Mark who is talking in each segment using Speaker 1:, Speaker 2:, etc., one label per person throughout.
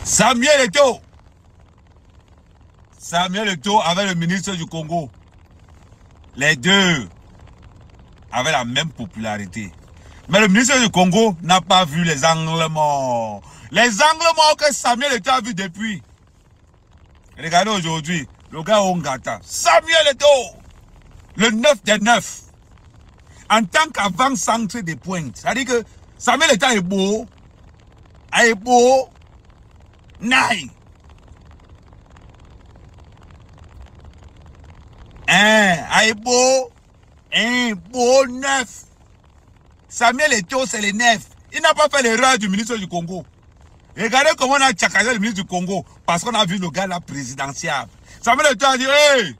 Speaker 1: Samuel Eto'o. Samuel Eto'o avec le ministre du Congo. Les deux avaient la même popularité. Mais le ministre du Congo n'a pas vu les angles morts. Les angles morts que Samuel Eto'o a vu depuis. Regardez aujourd'hui, le gars Ongata. Samuel Eto'o, le 9 des 9. En tant qu'avant-centre des pointes. C'est-à-dire que Samuel Eto'o est beau. Est beau. Naï. Est beau. Un beau 9. Samuel Eto'o, c'est le 9. Il n'a pas fait l'erreur du ministre du Congo. Regardez comment on a tchakazé le ministre du Congo. Parce qu'on a vu le gars là présidentiable. Samuel Eto'o a dit, hey,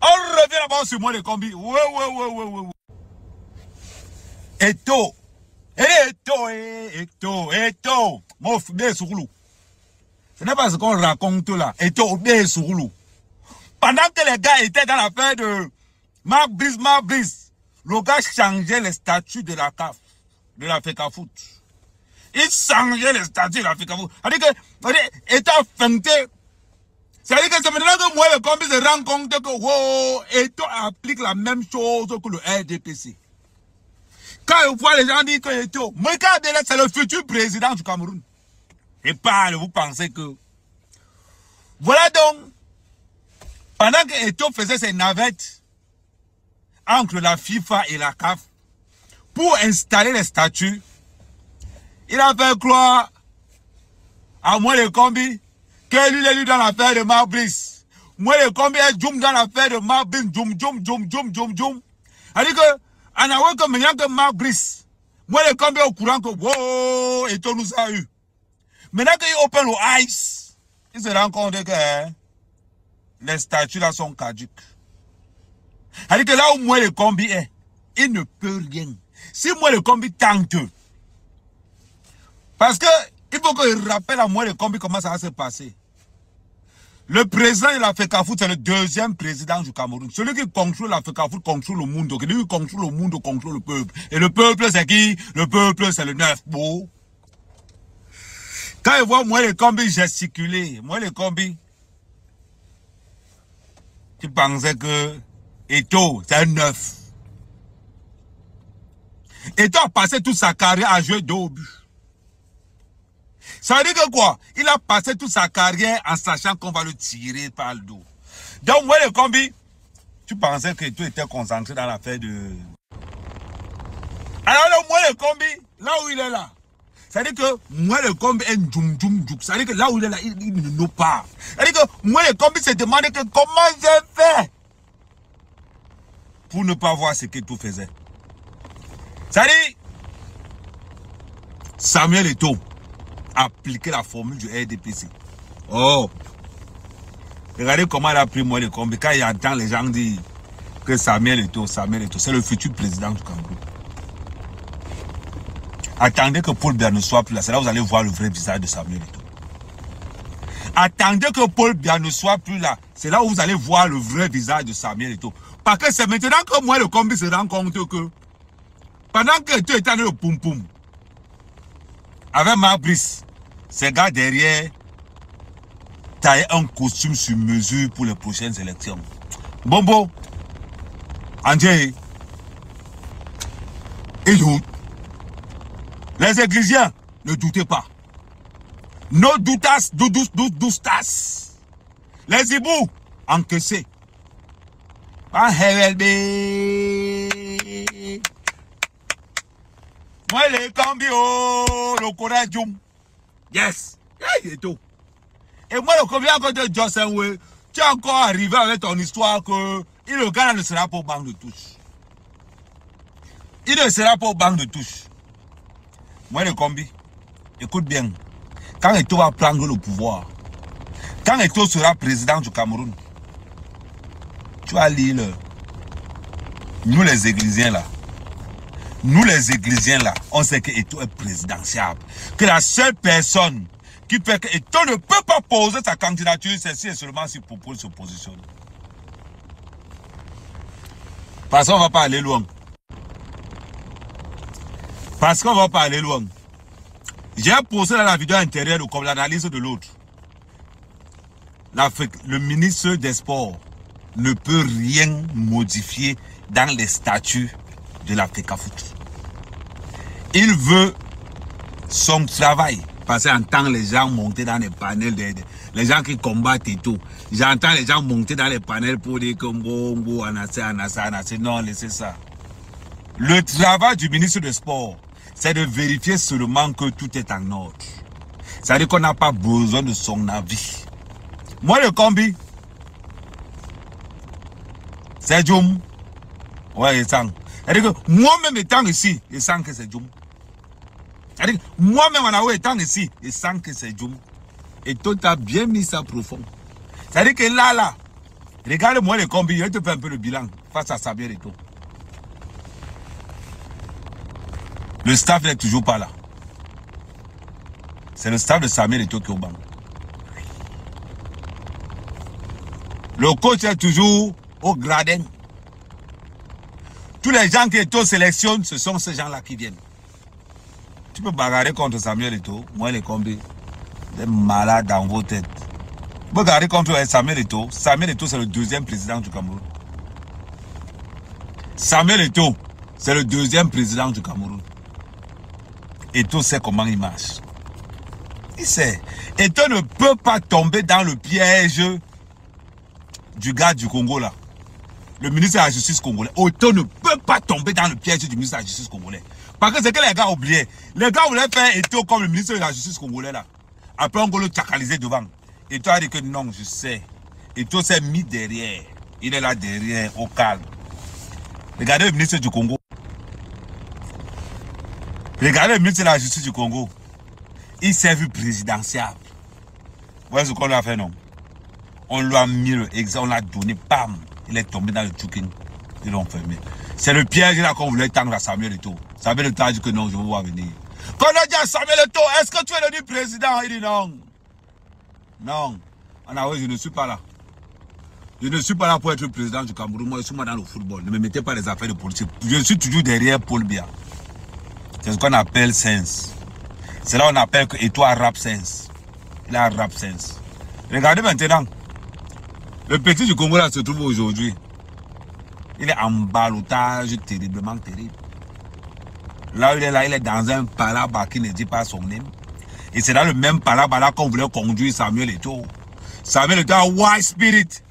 Speaker 1: on revient là-bas sur moi les combis. Ouais. Eto'o. Eto'o. Mof, bien souroulou. Ce n'est pas ce qu'on raconte là. Eto'o, bien souroulou. Pendant que les gars étaient dans l'affaire de Marc Brice, le gars changeait les statuts de la CAF, de la FECAFOOT. Il changeait les statuts de la FECAFOOT. C'est-à-dire que, étant feinté, c'est-à-dire que c'est maintenant que moi, le combi se rend compte que, wow, Eto'o applique la même chose que le RDPC. Quand on voit les gens dire que Eto'o, regardez là, c'est le futur président du Cameroun. Et pas, vous pensez que. Voilà donc, pendant que Eto'o faisait ses navettes entre la FIFA et la CAF pour installer les statuts, il a fait croire à moi les combis que lui est lui dans l'affaire de Marc Brice. Moi les combis est Djoum dans l'affaire de Marc Brice. Djoum. C'est-à-dire que, en avant que maintenant que Marc Brice, moi les combis au courant que wow, Eto'o nous a eu. Maintenant qu'il open le ice, il se rend compte que les statuts là sont caduques. C'est-à-dire que là où moi le combi est, il ne peut rien. Si moi le combi tente, parce que il faut qu'il rappelle à moi le combi comment ça va se passer. Le président de la FECAFOOT, c'est le deuxième président du Cameroun. Celui qui contrôle la FECAFOOT contrôle le monde. Celui qui contrôle le monde contrôle le peuple. Et le peuple, c'est qui? Le peuple, c'est le 9. Bon. Quand il voit moi le combi gesticuler, moi le combi, tu pensais que Eto'o, c'est un 9. Eto'o a passé toute sa carrière à jouer dos au but. Ça veut dire que quoi? Il a passé toute sa carrière en sachant qu'on va le tirer par le dos. Donc, moi, le combi, tu pensais que Eto'o était concentré dans l'affaire de... Alors, moi, le combi, là où il est là, ça veut dire que moi, le combi est djoum. Ça veut dire que là où il est là, il ne nous pas. Ça veut dire que moi, le combi se demande que comment j'ai fait pour ne pas voir ce qu'Eto'o faisait. Ça veut dire, Samuel Eto'o appliquer la formule du RDPC. Oh! Regardez comment il a pris moi le combi. Quand il entend les gens dire que Samuel Eto'o, c'est le futur président du Cameroun. Attendez que Paul Biya ne soit plus là. C'est là que vous allez voir le vrai visage de Samuel Eto'o. Attendez que Paul Biya ne soit plus là. C'est là où vous allez voir le vrai visage de Samuel Eto'o. Parce que c'est maintenant que moi le combi se rend compte que pendant que Eto'o était dans le poum-poum, avec Marc Brice, ces gars derrière taillaient un costume sur mesure pour les prochaines élections. Bombo, André, et nous, les églisiens, ne doutez pas. No doutas, doudous. Les hiboux, encaissés. En HLB. Moi, les cambios, le courage, yes. Et tout. Et moi, le combien de Johnson, tu es encore arrivé avec ton histoire que le gars ne sera pas au banc de touche. Il ne sera pas au banc de touche. Moi, le combi, écoute bien. Quand Eto'o va prendre le pouvoir, quand Eto'o sera président du Cameroun, tu vas lire nous les églisiens là. Nous les églisiens là, on sait que Eto'o est présidentiable. Que la seule personne qui fait que Eto'o ne peut pas poser sa candidature, c'est si et seulement si Popol se positionne. Parce qu'on ne va pas aller loin. J'ai posé dans la vidéo intérieure comme l'analyse de l'autre. Le ministre des Sports ne peut rien modifier dans les statuts de l'Africafoot. Il veut son travail. Parce que j'entends les gens monter dans les panels, les gens qui combattent et tout. J'entends les gens monter dans les panels pour dire que bon, anassé. Non, laissez ça. Le travail du ministre des Sports, c'est de vérifier seulement que tout est en ordre. C'est-à-dire qu'on n'a pas besoin de son avis. Moi, le combi, c'est Djoum. Ouais, il sent. C'est-à-dire que moi-même étant ici, il sent que c'est Djoum. C'est-à-dire que moi-même en étant ici, il sent que c'est Djoum. Et toi, tu as bien mis ça profond. C'est-à-dire que là, regarde-moi le combi, je te fais un peu le bilan face à Samuel Eto'o. Le staff n'est toujours pas là. C'est le staff de Samuel Eto'o qui est au banc. Le coach est toujours au gradin. Tous les gens qui Eto'o sélectionne, ce sont ces gens-là qui viennent. Tu peux bagarrer contre Samuel Eto'o, moi les combis, des malades dans vos têtes. Bagarrer contre Samuel Eto'o, c'est le deuxième président du Cameroun. Samuel Eto'o, c'est le deuxième président du Cameroun. Eto'o sait comment il marche. Il sait. Eto'o ne peut pas tomber dans le piège du gars du Congo là. Le ministre de la Justice congolais. Eto'o ne peut pas tomber dans le piège du ministre de la Justice congolais. Parce que c'est que les gars oubliaient. Les gars voulaient faire Eto'o comme le ministre de la Justice congolais là. Après on va le tchakaliser devant. Eto'o a dit que non, je sais. Eto'o s'est mis derrière. Il est là derrière, au calme. Regardez le ministre du Congo. Regardez le ministre de la Justice du Congo. Il s'est vu présidentiable. Vous voyez ce qu'on lui a fait, non? On lui a mis le exemple, on l'a donné, bam. Il est tombé dans le tchouking. Ils l'ont fermé. C'est le piège là qu'on voulait tendre à Samuel Eto'o. Samuel Eto'o a dit que non, je veux voir venir. Quand on a dit à Samuel Eto'o, est-ce que tu es devenu président? Il dit non. Non. Je ne suis pas là. Je ne suis pas là pour être président du Cameroun. Moi, je suis dans le football. Ne me mettez pas les affaires de politique. Je suis toujours derrière Paul Biya. C'est ce qu'on appelle sens. C'est là qu'on appelle que Eto'o a rap sens. Il a rap sens. Regardez maintenant. Le petit du Congo là se trouve aujourd'hui. Il est en ballottage terriblement terrible. Là, il est dans un palabre qui ne dit pas son nom. Et c'est dans le même palabre là qu'on voulait conduire Samuel Eto'o. Samuel Eto'o a wise spirit.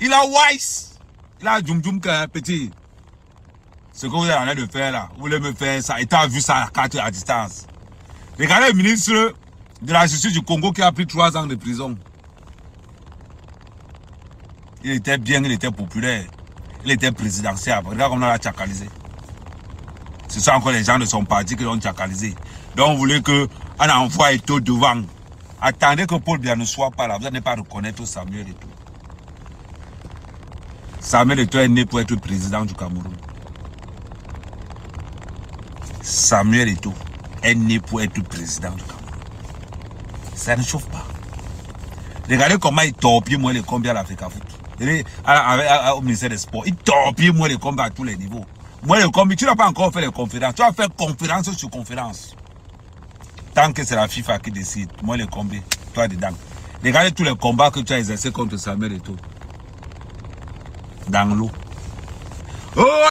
Speaker 1: Il a wise. Il a djoum petit. Ce que vous êtes en train de faire là, vous voulez me faire ça. Et tu as vu ça à la carte à distance. Regardez le ministre de la Justice du Congo qui a pris 3 ans de prison. Il était bien, il était populaire. Il était présidentiel. Regarde comment on l'a tchakalisé. Ce sont encore les gens de son parti qui l'ont tchakalisé. Donc vous voulez qu'on envoie Eto'o devant. Attendez que Paul Biya ne soit pas là. Vous n'allez pas reconnaître Samuel Eto'o. Samuel Eto'o est né pour être président du Cameroun. Samuel Eto'o est né pour être président du Cameroun. Ça ne chauffe pas. Regardez comment il torpille moi les combats à l'Africafoot. Au ministère des Sports. Il torpille moi les combats à tous les niveaux. Moi les combats, tu n'as pas encore fait les conférences. Tu vas faire conférence sur conférence. Tant que c'est la FIFA qui décide. Moi les combats, toi dedans. Regardez tous les combats que tu as exercés contre Samuel Eto'o. Dans l'eau. Oh!